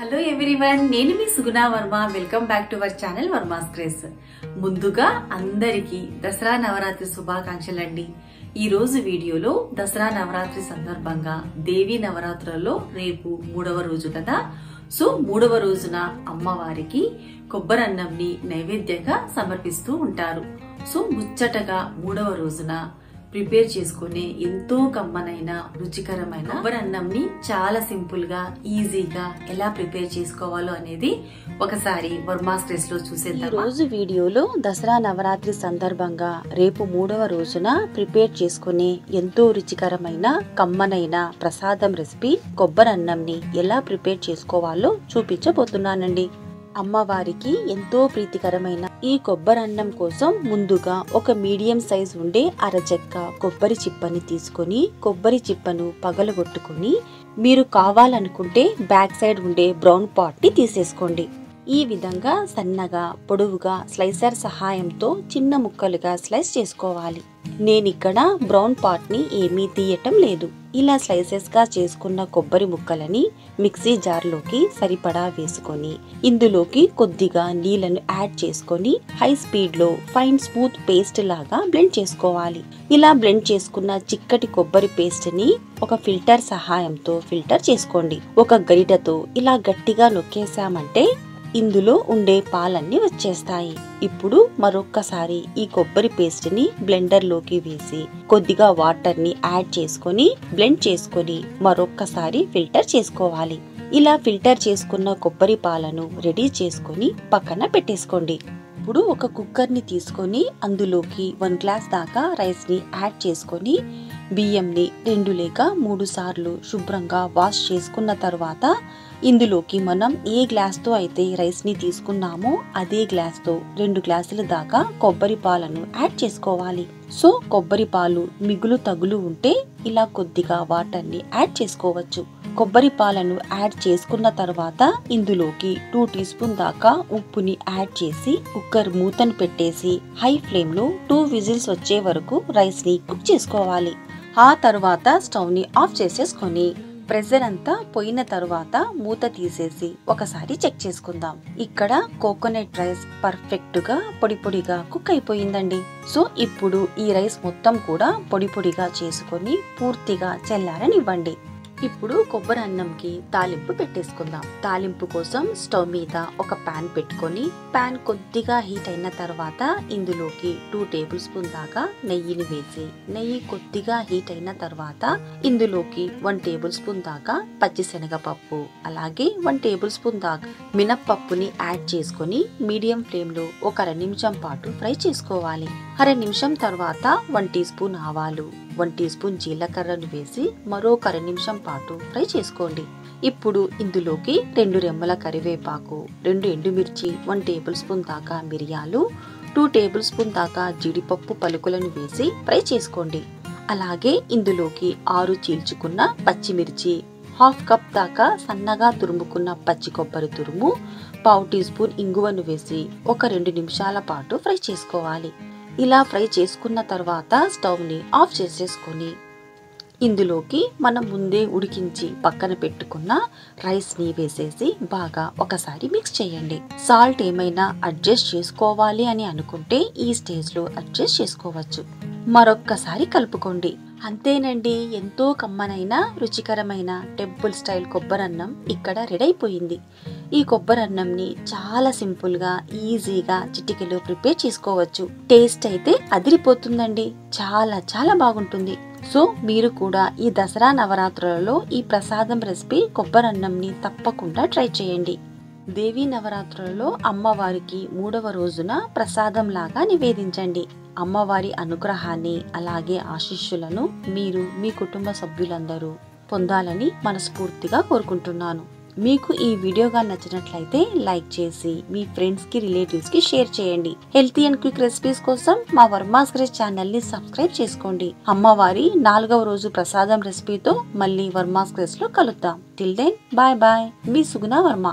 Hello everyone, నేను మీ Suguna Varma. Welcome back to our channel Varma's craze. ముందుగా అందరికీ దసరా నవరాత్రి శుభాకాంక్షలండి. ఈ రోజు వీడియోలో దసరా నవరాత్రి సందర్భంగా దేవి నవరాత్రులలో రేపు 3వ రోజు కదా. సో 3వ రోజున అమ్మవారికి కొబ్బరన్నంని నైవేద్యంగా సమర్పిస్తూ ఉంటారు. సో ముచ్చటగా 3వ రోజున ప్రిపేర్ చేసుకునే ఎంతో కమ్మనైన రుచికరమైన కొబ్బరన్నంని చాలా సింపుల్ గా ఈజీగా ఎలా ప్రిపేర్ చేసుకోవాలో అనేది ఒకసారి వర్మాస్ క్రేజ్ లో చూసేద్దాం. ఈ రోజు వీడియోలో దసరా నవరాత్రి సందర్భంగా రేపు 3వ రోజున ప్రిపేర్ చేసుకునే ఎంతో రుచికరమైన కమ్మనైన ప్రసాదం రెసిపీ కొబ్బరన్నంని ఎలా ప్రిపేర్ చేసుకోవాలో చూపించబోతున్నానండి. అమ్మవారికి ఎంతో ప్రీతికరమైన ఈ కొబ్బరన్నం కోసం ముందుగా ఒక మీడియం సైజ్ ఉండే అరచెక్క కొబ్బరి చిప్పని తీసుకొని కొబ్బరి చిప్పను పగలగొట్టుకుని మీరు కావాలనుకుంటే బ్యాక్ సైడ్ ఉండే బ్రౌన్ పార్ట్ ని తీసేసుకోండి. ఈ విధంగా సన్నగా పొడవుగా స్లైసర్ సహాయంతో చిన్న ముక్కలుగా స్లైస్ చేసుకోవాలి. నేనిక్కడ బ్రౌన్ పార్ట్ ని ఏమీ తీయటం లేదు. ఇలా స్లైసెస్ గా చేసుకున్న కొబ్బరి ముక్కలని మిక్సీ జార్ లోకి సరిపడా వేసుకొని ఇందులోకి కొద్దిగా నీళ్లను యాడ్ చేసుకొని హై స్పీడ్ లో ఫైన్ స్మూత్ పేస్ట్ లాగా బ్లెండ్ చేసుకోవాలి. ఇలా బ్లెండ్ చేసుకున్న చిక్కటి కొబ్బరి పేస్ట్ ని ఒక ఫిల్టర్ సహాయంతో ఫిల్టర్ చేసుకోండి. ఒక గరిటతో ఇలా గట్టిగా నొక్కేసామంటే ఇందులో ఉండే పాలన్నీ వచ్చేస్తాయి. ఇప్పుడు మరొక్కసారి ఈ కొబ్బరి పేస్ట్ ని బ్లెండర్ లోకి వేసి కొద్దిగా వాటర్ ని యాడ్ చేసుకొని బ్లెండ్ చేసుకొని మరొక్కసారి ఫిల్టర్ చేసుకోవాలి. ఇలా ఫిల్టర్ చేసుకున్న కొబ్బరి పాలను రెడీ చేసుకొని పక్కన పెట్టేసుకోండి. ఇప్పుడు ఒక కుక్కర్ ని తీసుకొని అందులోకి 1 గ్లాస్ దాకా రైస్ ని యాడ్ చేసుకొని బియ్యంని 2 లేక 3 సార్లు శుభ్రంగా వాష్ చేసుకున్న తర్వాత ఇందులోకి మనం ఏ గ్లాస్ తో అయితే రైస్ ని తీసుకున్నామో అదే గ్లాస్ తో 2 గ్లాసుల దాకా కొబ్బరి పాలను యాడ్ చేసుకోవాలి. సో కొబ్బరి పాలు మిగులు తగులు ఉంటే ఇలా కొద్దిగా వాటర్ ని యాడ్ చేసుకోవచ్చు. కొబ్బరి పాలను యాడ్ చేసుకున్న తర్వాత ఇందులోకి 2 టీ స్పూన్ దాకా ఉప్పుని యాడ్ చేసి కుక్కర్ మూతను పెట్టేసి హై ఫ్లేమ్ లో 2 విజిల్స్ వచ్చే వరకు రైస్ ని కుక్ చేసుకోవాలి. ఆ తర్వాత స్టవ్ ని ఆఫ్ చేసేసుకొని ప్రెషర్ అంతా పోయిన తర్వాత మూత తీసేసి ఒకసారి చెక్ చేసుకుందాం. ఇక్కడ కోకోనట్ రైస్ పర్ఫెక్ట్ గా పొడి పొడిగా కుక్ అయిపోయిందండి. సో ఇప్పుడు ఈ రైస్ మొత్తం కూడా పొడి పొడిగా చేసుకొని పూర్తిగా చల్లారనివ్వండి. ఇప్పుడు కొబ్బరి అన్నంకి తాలింపు పెట్టేసుకుందాం. తాలింపు కోసం స్టవ్ మీద ఒక పాన్ పెట్టుకొని పాన్ కొద్దిగా హీట్ అయిన తర్వాత ఇందులోకి 2 టేబుల్ స్పూన్ దాకా నెయ్యిని వేసి నెయ్యి కొద్దిగా హీట్ అయిన తర్వాత ఇందులోకి 1 టేబుల్ స్పూన్ దాకా పచ్చిశనగపప్పు అలాగే 1 టేబుల్ స్పూన్ దాకా మినప్పప్పుని యాడ్ చేసుకొని మీడియం ఫ్లేమ్ లో ఒక 2 నిమిషం పాటు ఫ్రై చేసుకోవాలి. 1/2 నిమిషం తర్వాత 1 టీ స్పూన్ ఆవాలు 1 టీ స్పూన్ జీలకర్రను వేసి మరో 1/2 నిమిషం పాటు ఫ్రై చేసుకోండి. ఇప్పుడు ఇందులోకి 2 రెమ్మల కరివేపాకు 2 ఎండుమిర్చి 1 టేబుల్ స్పూన్ దాకా మిరియాలు 2 టేబుల్ స్పూన్ దాకా జీడిపప్పు పలుకులను వేసి ఫ్రై చేసుకోండి. అలాగే ఇందులోకి 6 చీల్చుకున్న పచ్చిమిర్చి 1/2 కప్ దాకా సన్నగా తురుముకున్న పచ్చి కొబ్బరి తురుము 1/2 టీ స్పూన్ ఇంగువను వేసి ఒక 2 నిమిషాల పాటు ఫ్రై చేసుకోవాలి. ఇలా ఫ్రై చేసుకున్న తర్వాత స్టవ్ ని ఆఫ్ చేసేసుకొని ఇందులోకి మనం ముందే ఉడికించి పక్కన పెట్టుకున్న రైస్ ని వేసేసి బాగా ఒకసారి మిక్స్ చేయండి. సాల్ట్ ఏమైనా అడ్జస్ట్ చేసుకోవాలి అని అనుకుంటే ఈ స్టేజ్ లో అడ్జస్ట్ చేసుకోవచ్చు. మరొక్కసారి కలుపుకోండి. అంతేనండి, ఎంతో కమ్మనైన రుచికరమైన టెంపుల్ స్టైల్ కొబ్బరన్నం ఇక్కడ రెడీ అయిపోయింది. ఈ కొబ్బరన్నంని చాలా సింపుల్ గా ఈజీగా చిటికెలో ప్రిపేర్ చేసుకోవచ్చు. టేస్ట్ అయితే అదిరిపోతుందండి, చాలా చాలా బాగుంటుంది. సో మీరు కూడా ఈ దసరా నవరాత్రులలో ఈ ప్రసాదం రెసిపీ కొబ్బరన్నంని తప్పకుండా ట్రై చేయండి. దేవీ నవరాత్రులలో అమ్మవారికి 3వ రోజున ప్రసాదం లాగా నివేదించండి. అమ్మవారి అనుగ్రహాన్ని అలాగే ఆశీస్సులను మీరు మీ కుటుంబ సభ్యులందరూ పొందాలని మనస్ఫూర్తిగా కోరుకుంటున్నాను. మీకు ఈ వీడియోగా నచ్చినట్లయితే లైక్ చేసి మీ ఫ్రెండ్స్ కి రిలేటివ్స్ కి షేర్ చేయండి. హెల్తీ అండ్ క్విక్ రెసిపీస్ కోసం మా వర్మాస్ క్రేజ్ ఛానల్ ని సబ్స్క్రైబ్ చేసుకోండి. అమ్మవారి 4వ రోజు ప్రసాదం రెసిపీతో మళ్ళీ వర్మాస్ క్రేజ్ లో కలుద్దాం. టిల్ దెన్ బాయ్ బాయ్, మీ సుగుణ వర్మ.